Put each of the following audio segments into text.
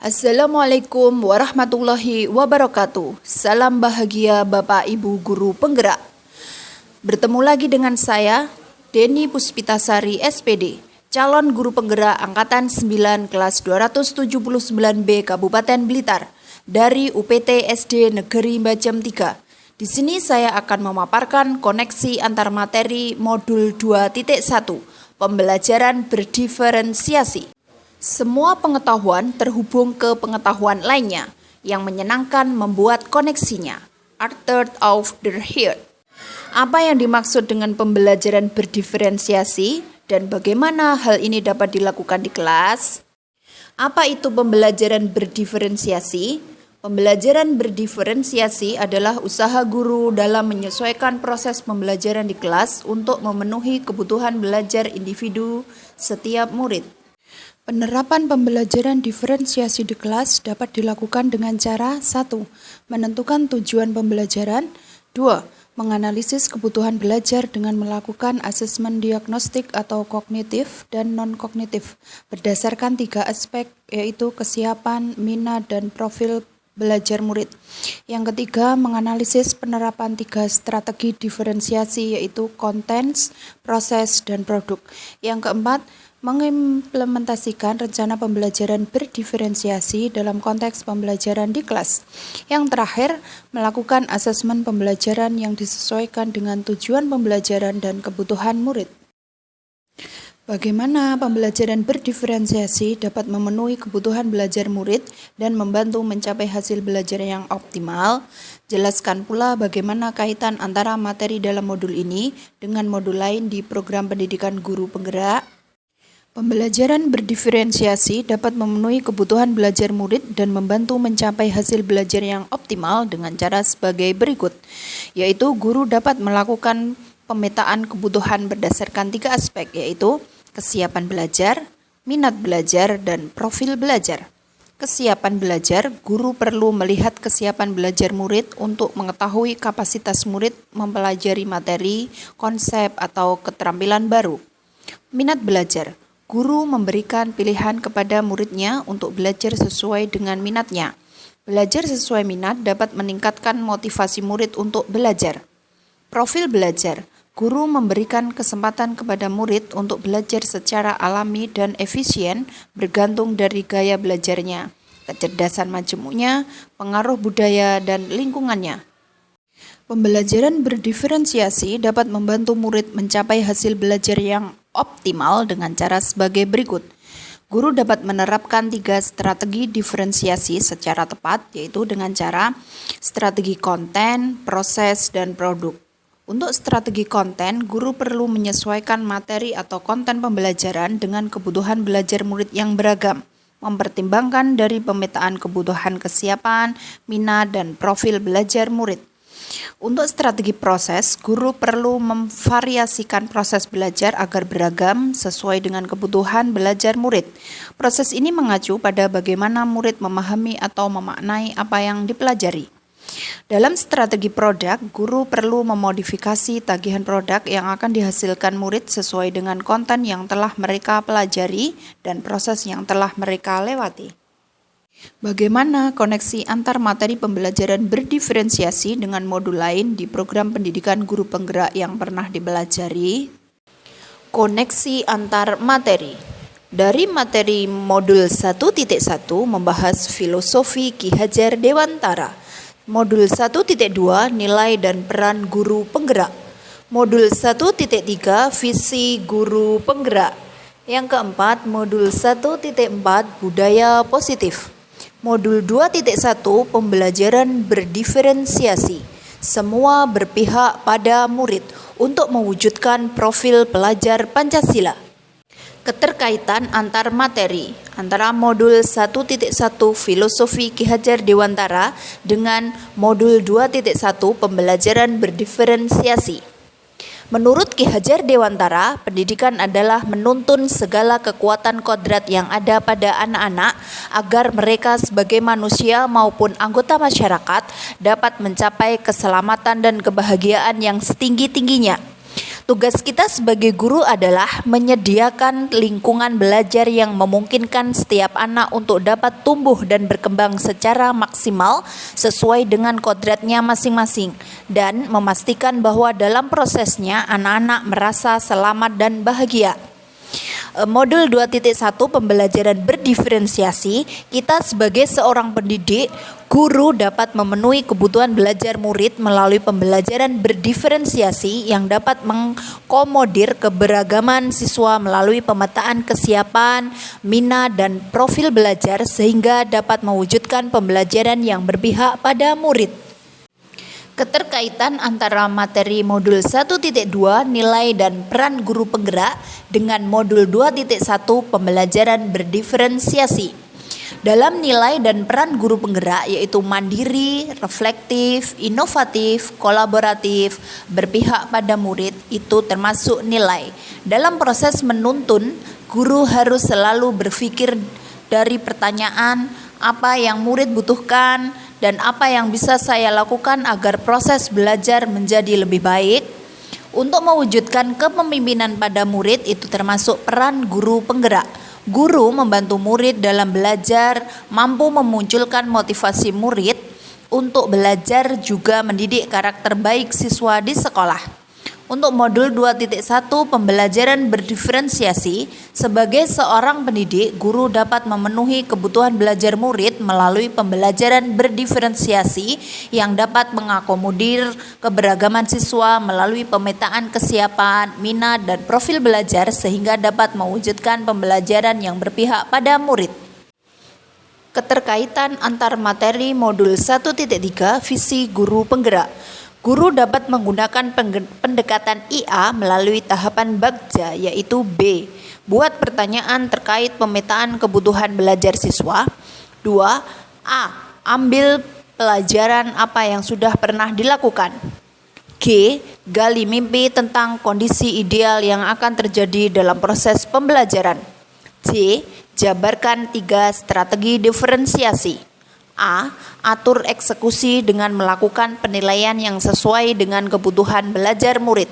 Assalamualaikum warahmatullahi wabarakatuh. Salam bahagia Bapak Ibu Guru Penggerak. Bertemu lagi dengan saya, Deni Puspitasari SPD, calon guru penggerak Angkatan 9 kelas 279B Kabupaten Blitar dari UPT SD Negeri Bajem 3. Di sini saya akan memaparkan koneksi antar materi modul 2.1, pembelajaran berdiferensiasi. Semua pengetahuan terhubung ke pengetahuan lainnya yang menyenangkan membuat koneksinya. Arthur of the Heart. Apa yang dimaksud dengan pembelajaran berdiferensiasi dan bagaimana hal ini dapat dilakukan di kelas? Apa itu pembelajaran berdiferensiasi? Pembelajaran berdiferensiasi adalah usaha guru dalam menyesuaikan proses pembelajaran di kelas untuk memenuhi kebutuhan belajar individu setiap murid. Penerapan pembelajaran diferensiasi di kelas dapat dilakukan dengan cara 1. Menentukan tujuan pembelajaran. 2. Menganalisis kebutuhan belajar dengan melakukan asesmen diagnostik atau kognitif dan non-kognitif berdasarkan 3 aspek, yaitu kesiapan, minat, dan profil belajar murid. Yang ketiga, menganalisis penerapan 3 strategi diferensiasi, yaitu konten, proses, dan produk. Yang keempat, mengimplementasikan rencana pembelajaran berdiferensiasi dalam konteks pembelajaran di kelas. Yang terakhir, melakukan asesmen pembelajaran yang disesuaikan dengan tujuan pembelajaran dan kebutuhan murid. Bagaimana pembelajaran berdiferensiasi dapat memenuhi kebutuhan belajar murid dan membantu mencapai hasil belajar yang optimal? Jelaskan pula bagaimana kaitan antara materi dalam modul ini dengan modul lain di program pendidikan guru penggerak. Pembelajaran berdiferensiasi dapat memenuhi kebutuhan belajar murid dan membantu mencapai hasil belajar yang optimal dengan cara sebagai berikut, yaitu guru dapat melakukan pemetaan kebutuhan berdasarkan 3 aspek, yaitu kesiapan belajar, minat belajar, dan profil belajar. Kesiapan belajar, guru perlu melihat kesiapan belajar murid untuk mengetahui kapasitas murid mempelajari materi, konsep, atau keterampilan baru. Minat belajar, guru memberikan pilihan kepada muridnya untuk belajar sesuai dengan minatnya. Belajar sesuai minat dapat meningkatkan motivasi murid untuk belajar. Profil belajar, guru memberikan kesempatan kepada murid untuk belajar secara alami dan efisien bergantung dari gaya belajarnya, kecerdasan majemuknya, pengaruh budaya, dan lingkungannya. Pembelajaran berdiferensiasi dapat membantu murid mencapai hasil belajar yang optimal dengan cara sebagai berikut. Guru dapat menerapkan 3 strategi diferensiasi secara tepat, yaitu dengan cara strategi konten, proses, dan produk. Untuk strategi konten, guru perlu menyesuaikan materi atau konten pembelajaran dengan kebutuhan belajar murid yang beragam, mempertimbangkan dari pemetaan kebutuhan kesiapan, minat, dan profil belajar murid. Untuk strategi proses, guru perlu memvariasikan proses belajar agar beragam sesuai dengan kebutuhan belajar murid. Proses ini mengacu pada bagaimana murid memahami atau memaknai apa yang dipelajari. Dalam strategi produk, guru perlu memodifikasi tagihan produk yang akan dihasilkan murid sesuai dengan konten yang telah mereka pelajari dan proses yang telah mereka lewati. Bagaimana koneksi antar materi pembelajaran berdiferensiasi dengan modul lain di program pendidikan guru penggerak yang pernah dipelajari? Koneksi antar materi. Dari materi modul 1.1 membahas filosofi Ki Hajar Dewantara. Modul 1.2 nilai dan peran guru penggerak. Modul 1.3 visi guru penggerak. Yang keempat, modul 1.4 budaya positif. Modul 2.1 pembelajaran berdiferensiasi. Semua berpihak pada murid untuk mewujudkan profil pelajar Pancasila. Keterkaitan antar materi antara modul 1.1 filosofi Ki Hajar Dewantara dengan modul 2.1 pembelajaran berdiferensiasi. Menurut Ki Hajar Dewantara, pendidikan adalah menuntun segala kekuatan kodrat yang ada pada anak-anak agar mereka sebagai manusia maupun anggota masyarakat dapat mencapai keselamatan dan kebahagiaan yang setinggi-tingginya. Tugas kita sebagai guru adalah menyediakan lingkungan belajar yang memungkinkan setiap anak untuk dapat tumbuh dan berkembang secara maksimal sesuai dengan kodratnya masing-masing dan memastikan bahwa dalam prosesnya anak-anak merasa selamat dan bahagia. Modul 2.1 pembelajaran berdiferensiasi, kita sebagai seorang pendidik, guru dapat memenuhi kebutuhan belajar murid melalui pembelajaran berdiferensiasi yang dapat mengakomodir keberagaman siswa melalui pemetaan kesiapan, minat, dan profil belajar sehingga dapat mewujudkan pembelajaran yang berpihak pada murid. Keterkaitan antara materi modul 1.2 nilai dan peran guru penggerak dengan modul 2.1 pembelajaran berdiferensiasi. Dalam nilai dan peran guru penggerak yaitu mandiri, reflektif, inovatif, kolaboratif, berpihak pada murid itu termasuk nilai. Dalam proses menuntun, guru harus selalu berpikir dari pertanyaan apa yang murid butuhkan dan apa yang bisa saya lakukan agar proses belajar menjadi lebih baik. Untuk mewujudkan kepemimpinan pada murid itu termasuk peran guru penggerak. Guru membantu murid dalam belajar, mampu memunculkan motivasi murid untuk belajar, juga mendidik karakter baik siswa di sekolah. Untuk modul 2.1 pembelajaran berdiferensiasi, sebagai seorang pendidik, guru dapat memenuhi kebutuhan belajar murid melalui pembelajaran berdiferensiasi yang dapat mengakomodir keberagaman siswa melalui pemetaan kesiapan, minat, dan profil belajar sehingga dapat mewujudkan pembelajaran yang berpihak pada murid. Keterkaitan antar materi modul 1.3 visi guru penggerak. Guru dapat menggunakan pendekatan IA melalui tahapan bagja yaitu B. Buat pertanyaan terkait pemetaan kebutuhan belajar siswa. 2. A. Ambil pelajaran apa yang sudah pernah dilakukan. G. Gali mimpi tentang kondisi ideal yang akan terjadi dalam proses pembelajaran. C. Jabarkan 3 strategi diferensiasi. A. Atur eksekusi dengan melakukan penilaian yang sesuai dengan kebutuhan belajar murid.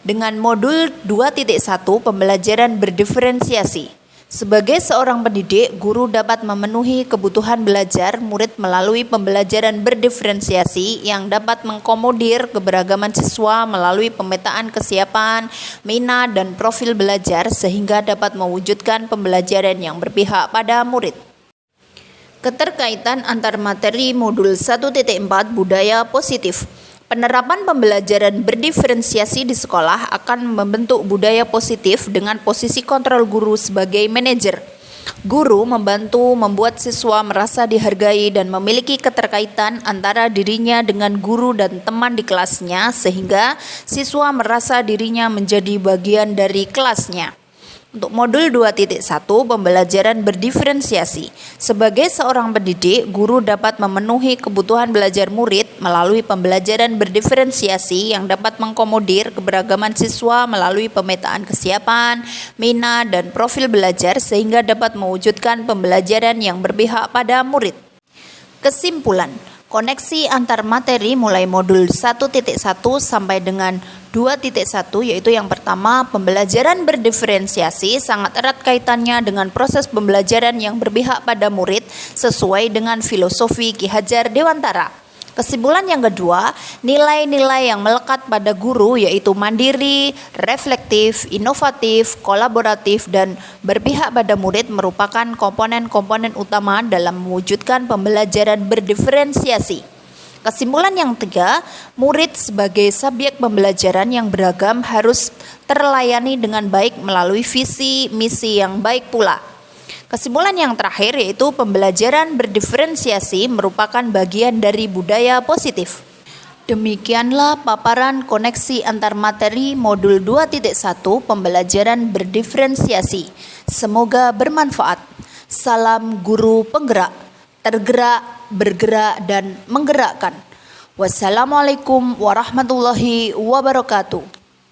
Dengan modul 2.1 pembelajaran berdiferensiasi, sebagai seorang pendidik, guru dapat memenuhi kebutuhan belajar murid melalui pembelajaran berdiferensiasi yang dapat mengakomodir keberagaman siswa melalui pemetaan kesiapan, minat, dan profil belajar sehingga dapat mewujudkan pembelajaran yang berpihak pada murid. Keterkaitan antar materi modul 1.4 budaya positif. Penerapan pembelajaran berdiferensiasi di sekolah akan membentuk budaya positif dengan posisi kontrol guru sebagai manajer. Guru membantu membuat siswa merasa dihargai dan memiliki keterkaitan antara dirinya dengan guru dan teman di kelasnya sehingga siswa merasa dirinya menjadi bagian dari kelasnya. Untuk modul 2.1 pembelajaran berdiferensiasi, sebagai seorang pendidik, guru dapat memenuhi kebutuhan belajar murid melalui pembelajaran berdiferensiasi yang dapat mengakomodir keberagaman siswa melalui pemetaan kesiapan, minat, dan profil belajar sehingga dapat mewujudkan pembelajaran yang berpihak pada murid. Kesimpulan, koneksi antar materi mulai modul 1.1 sampai dengan 2.1 yaitu yang pertama, pembelajaran berdiferensiasi sangat erat kaitannya dengan proses pembelajaran yang berpihak pada murid sesuai dengan filosofi Ki Hajar Dewantara. Kesimpulan yang kedua, nilai-nilai yang melekat pada guru yaitu mandiri, reflektif, inovatif, kolaboratif, dan berpihak pada murid merupakan komponen-komponen utama dalam mewujudkan pembelajaran berdiferensiasi. Kesimpulan yang ketiga, murid sebagai subjek pembelajaran yang beragam harus terlayani dengan baik melalui visi misi yang baik pula. Kesimpulan yang terakhir yaitu pembelajaran berdiferensiasi merupakan bagian dari budaya positif. Demikianlah paparan koneksi antar materi modul 2.1 pembelajaran berdiferensiasi. Semoga bermanfaat. Salam guru penggerak, tergerak, bergerak, dan menggerakkan. Wassalamualaikum warahmatullahi wabarakatuh.